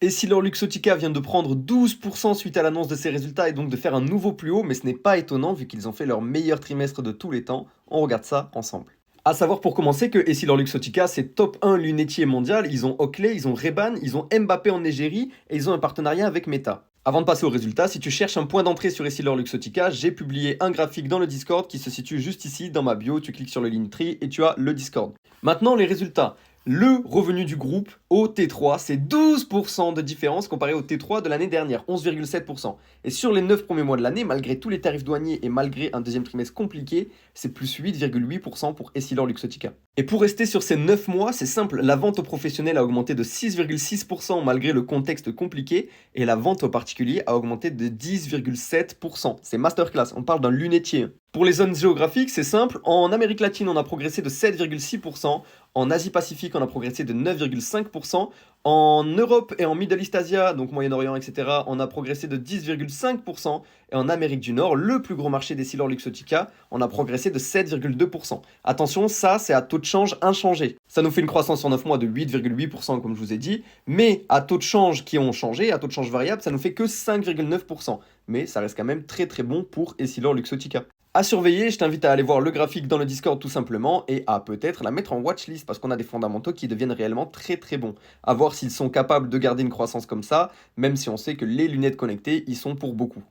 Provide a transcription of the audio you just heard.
Essilor Luxottica vient de prendre 12% suite à l'annonce de ses résultats et donc de faire un nouveau plus haut, mais ce n'est pas étonnant vu qu'ils ont fait leur meilleur trimestre de tous les temps. On regarde ça ensemble. À savoir pour commencer que Essilor Luxottica, c'est top 1 lunetier mondial. Ils ont Oakley, ils ont Ray-Ban, ils ont Mbappé en égérie et ils ont un partenariat avec Meta. Avant de passer aux résultats, si tu cherches un point d'entrée sur Essilor Luxottica, j'ai publié un graphique dans le Discord qui se situe juste ici dans ma bio. Tu cliques sur le Linktree et tu as le Discord. Maintenant, les résultats. Le revenu du groupe au T3, c'est 12% de différence comparé au T3 de l'année dernière, 11,7%. Et sur les 9 premiers mois de l'année, malgré tous les tarifs douaniers et malgré un deuxième trimestre compliqué, c'est plus 8,8% pour Essilor Luxottica. Et pour rester sur ces 9 mois, c'est simple, la vente aux professionnels a augmenté de 6,6% malgré le contexte compliqué, et la vente aux particuliers a augmenté de 10,7%. C'est masterclass, on parle d'un lunetier. Pour les zones géographiques, c'est simple, en Amérique latine, on a progressé de 7,6%, en Asie-Pacifique, on a progressé de 9,5%, en Europe et en Middle East Asia, donc Moyen-Orient, etc., on a progressé de 10,5%, et en Amérique du Nord, le plus gros marché d'Essilor Luxottica, on a progressé de 7,2%. Attention, ça, c'est à taux de change inchangé. Ça nous fait une croissance sur 9 mois de 8,8%, comme je vous ai dit, mais à taux de change qui ont changé, à taux de change variable, ça nous fait que 5,9%. Mais ça reste quand même très très bon pour Essilor Luxottica. À surveiller, je t'invite à aller voir le graphique dans le Discord tout simplement et à peut-être la mettre en watchlist parce qu'on a des fondamentaux qui deviennent réellement très très bons. À voir s'ils sont capables de garder une croissance comme ça, même si on sait que les lunettes connectées y sont pour beaucoup.